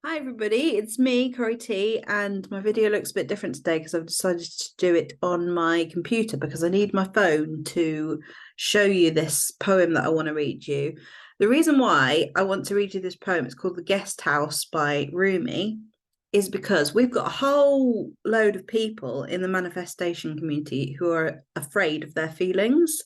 Hi everybody, it's me, Corey T, and my video looks a bit different today because I've decided to do it on my computer because I need my phone to show you this poem that I want to read you. The reason why I want to read you this poem, it's called The Guest House by Rumi, is because we've got a whole load of people in the manifestation community who are afraid of their feelings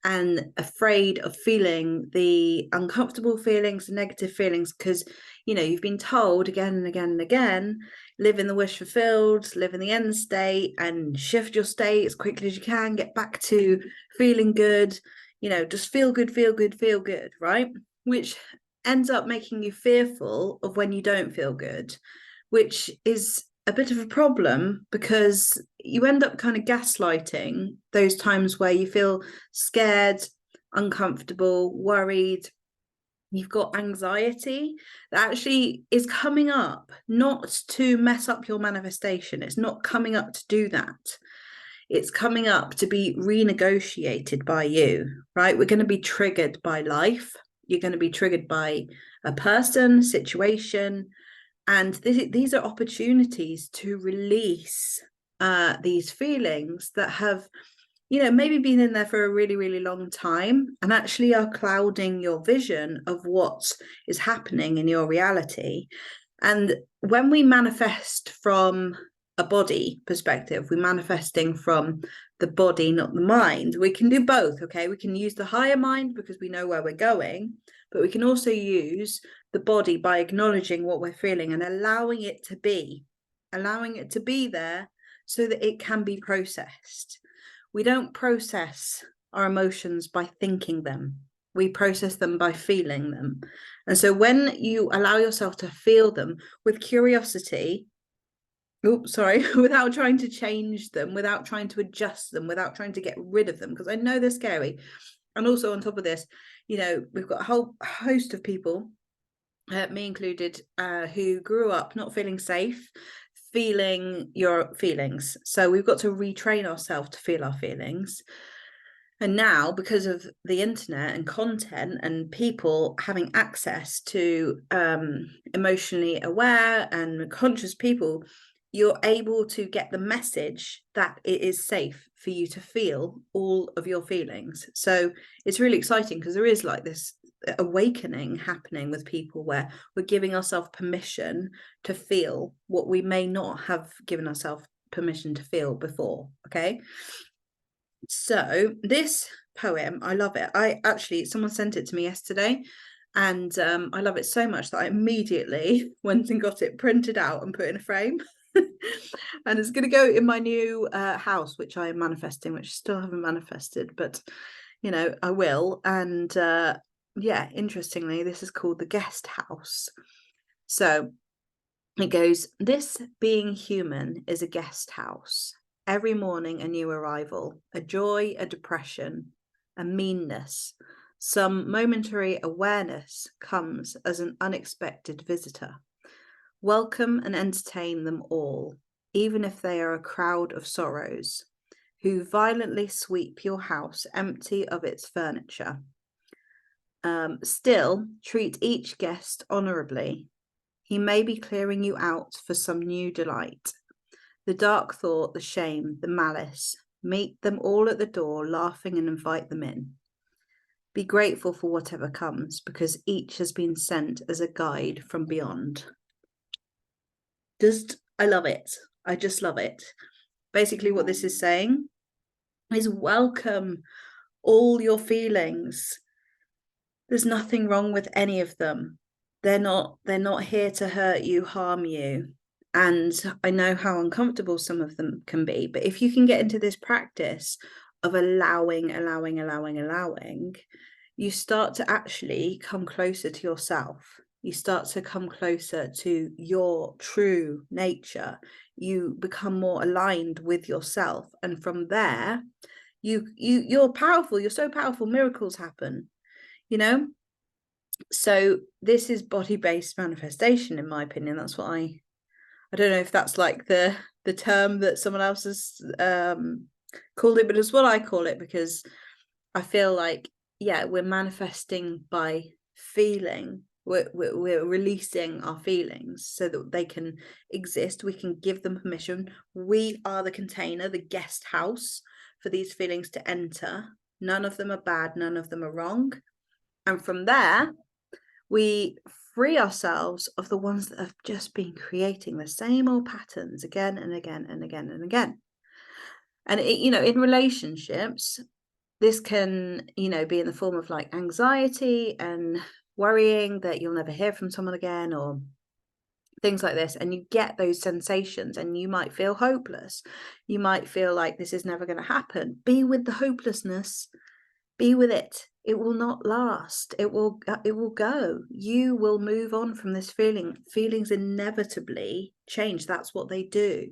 and afraid of feeling the uncomfortable feelings, the negative feelings, because you've been told again and again and again, live in the wish fulfilled, live in the end state, and shift your state as quickly as you can, get back to feeling good, just feel good, feel good, feel good, right? Which ends up making you fearful of when you don't feel good, which is a bit of a problem because you end up kind of gaslighting those times where you feel scared, uncomfortable, worried. You've got anxiety that actually is coming up not to mess up your manifestation. It's not coming up to do that. It's coming up to be renegotiated by you, right? We're going to be triggered by life. You're going to be triggered by a person, situation, and these are opportunities to release these feelings that have maybe been in there for a really, really long time and actually are clouding your vision of what is happening in your reality. And when we manifest from a body perspective, we're manifesting from the body, not the mind. We can do both, okay? We can use the higher mind because we know where we're going, but we can also use the body by acknowledging what we're feeling and allowing it to be there so that it can be processed. We don't process our emotions by thinking them. We process them by feeling them. And so when you allow yourself to feel them with curiosity, without trying to change them, without trying to adjust them, without trying to get rid of them, because I know they're scary. And also on top of this, we've got a whole host of people, me included, who grew up not feeling safe, feeling your feelings. So we've got to retrain ourselves to feel our feelings. And now, because of the internet and content and people having access to emotionally aware and conscious people, you're able to get the message that it is safe for you to feel all of your feelings. So it's really exciting because there is like this awakening happening with people where we're giving ourselves permission to feel what we may not have given ourselves permission to feel before. Okay, so this poem, I love it. Someone sent it to me yesterday, and I love it so much that I immediately went and got it printed out and put in a frame. And it's going to go in my new house, which I am manifesting, which I still haven't manifested, but I will. And yeah, interestingly, this is called The Guest House. So it goes, this being human is a guest house. Every morning a new arrival, a joy, a depression, a meanness, some momentary awareness comes as an unexpected visitor. Welcome and entertain them all, even if they are a crowd of sorrows, who violently sweep your house empty of its furniture. Still, treat each guest honourably. He may be clearing you out for some new delight. The dark thought, the shame, the malice, meet them all at the door, laughing, and invite them in. Be grateful for whatever comes, because each has been sent as a guide from beyond. I love it. I just love it. Basically, what this is saying is welcome all your feelings. There's nothing wrong with any of them. They're not here to hurt you, harm you. And I know how uncomfortable some of them can be, but if you can get into this practice of allowing, you start to actually come closer to yourself. You start to come closer to your true nature. You become more aligned with yourself. And from there, you're powerful. You're so powerful. Miracles happen, So this is body-based manifestation, in my opinion. That's what I don't know if that's like the term that someone else has called it, but it's what I call it, because I feel like, yeah, we're manifesting by feeling We're releasing our feelings so that they can exist. We can give them permission. We are the container, the guest house for these feelings to enter. None of them are bad, none of them are wrong. And from there, we free ourselves of the ones that have just been creating the same old patterns again and again and again and again. And in relationships, this can, be in the form of like anxiety and worrying that you'll never hear from someone again, or things like this. And you get those sensations and you might feel hopeless. You might feel like this is never going to happen. Be with the hopelessness. Be with it. It will not last. It will go. You will move on from this feeling. Feelings inevitably change. That's what they do.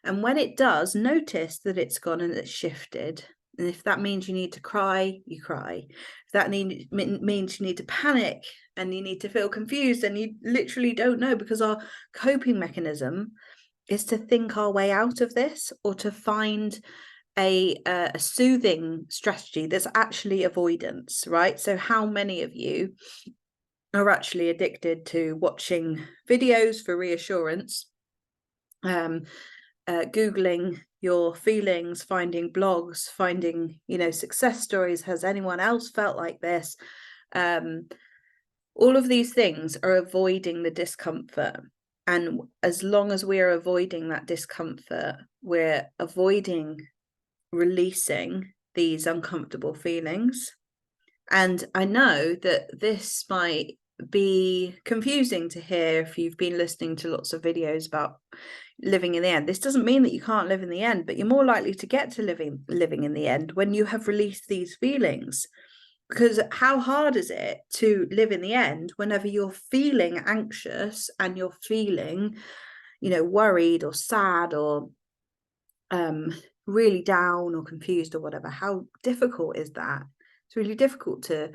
And when it does, notice that it's gone and it's shifted. And if that means you need to cry, you cry. If that means you need to panic and you need to feel confused and you literally don't know, because our coping mechanism is to think our way out of this, or to find a soothing strategy that's actually avoidance, right? So how many of you are actually addicted to watching videos for reassurance, Googling your feelings, finding blogs, finding, success stories? Has anyone else felt like this? All of these things are avoiding the discomfort. And as long as we're avoiding that discomfort, we're avoiding releasing these uncomfortable feelings. And I know that this might be confusing to hear if you've been listening to lots of videos about living in the end. This doesn't mean that you can't live in the end, but you're more likely to get to living in the end when you have released these feelings. Because how hard is it to live in the end whenever you're feeling anxious and you're feeling, worried or sad or really down or confused or whatever? How difficult is that? It's really difficult to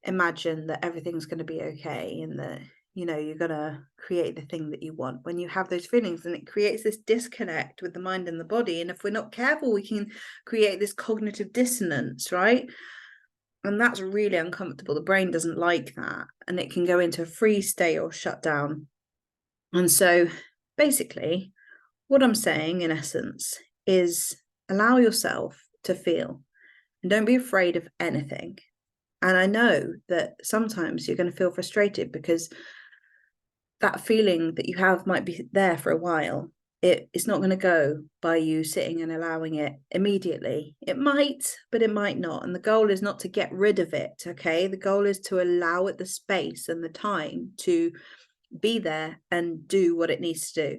imagine that everything's going to be okay and that, you're going to create the thing that you want when you have those feelings. And it creates this disconnect with the mind and the body. And if we're not careful, we can create this cognitive dissonance, right? And that's really uncomfortable. The brain doesn't like that. And it can go into a freeze state or shut down. And so basically, what I'm saying in essence is allow yourself to feel and don't be afraid of anything. And I know that sometimes you're going to feel frustrated because that feeling that you have might be there for a while. It's not going to go by you sitting and allowing it immediately. It might, but it might not. And the goal is not to get rid of it, okay? The goal is to allow it the space and the time to be there and do what it needs to do.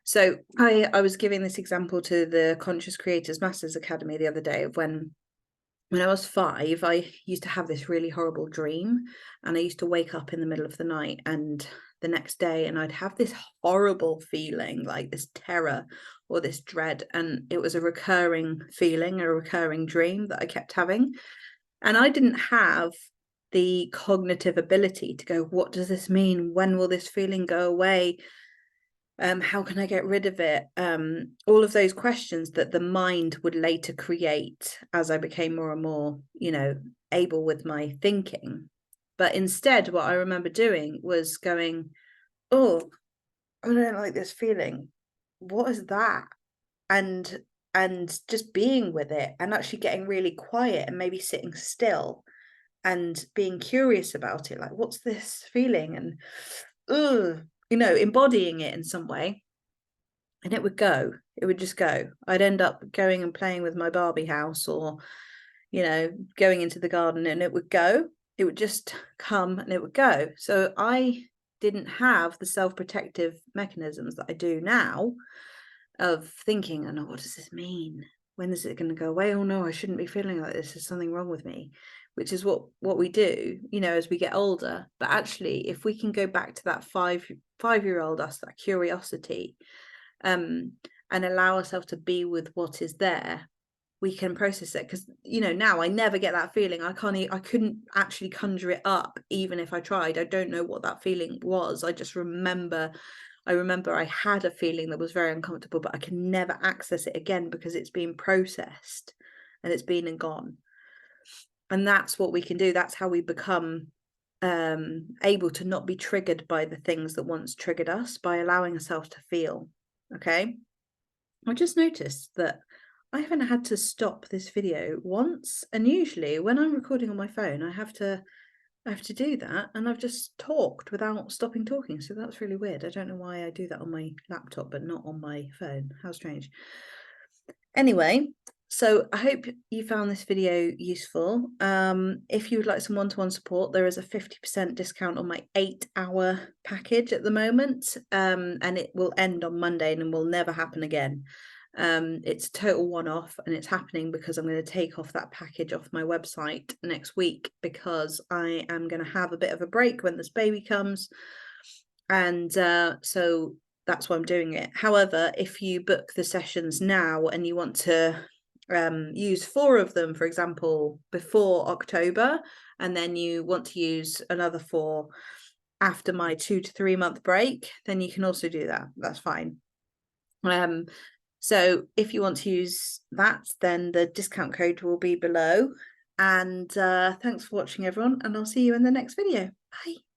So I was giving this example to the Conscious Creators Masters Academy the other day of when I was 5, I used to have this really horrible dream, and I used to wake up in the middle of the night and the next day, and I'd have this horrible feeling, like this terror or this dread. And it was a recurring feeling, a recurring dream that I kept having. And I didn't have the cognitive ability to go, what does this mean? When will this feeling go away? How can I get rid of it? All of those questions that the mind would later create as I became more and more, able with my thinking. But instead, what I remember doing was going, oh, I don't like this feeling. What is that? And just being with it and actually getting really quiet and maybe sitting still and being curious about it. Like, what's this feeling? And embodying it in some way, and it would just go. I'd end up going and playing with my Barbie house, or going into the garden, and it would go. It would just come and it would go. So I didn't have the self-protective mechanisms that I do now of thinking, oh no, what does this mean? When is it going to go away? Oh no, I shouldn't be feeling like this. There's something wrong with me. Which is what we do, as we get older. But actually, if we can go back to that five-year-old us, that curiosity, and allow ourselves to be with what is there, we can process it. Because now I never get that feeling. I couldn't actually conjure it up, even if I tried. I don't know what that feeling was. I just remember I had a feeling that was very uncomfortable, but I can never access it again because it's been processed and it's been and gone. And that's what we can do. That's how we become able to not be triggered by the things that once triggered us, by allowing ourselves to feel. Okay, I just noticed that I haven't had to stop this video once, and usually when I'm recording on my phone I have to do that, and I've just talked without stopping talking, so that's really weird. I don't know why I do that on my laptop but not on my phone. How strange. Anyway, so I hope you found this video useful. If you would like some one-to-one support, there is a 50% discount on my 8-hour package at the moment, and it will end on Monday and will never happen again. It's a total one-off, and it's happening because I'm going to take off that package off my website next week, because I am going to have a bit of a break when this baby comes, and so that's why I'm doing it. However, if you book the sessions now and you want to use 4 of them, for example, before October, and then you want to use another 4 after my 2 to 3 month break, then you can also do that. That's fine. So if you want to use that, then the discount code will be below. And thanks for watching, everyone, and I'll see you in the next video. Bye.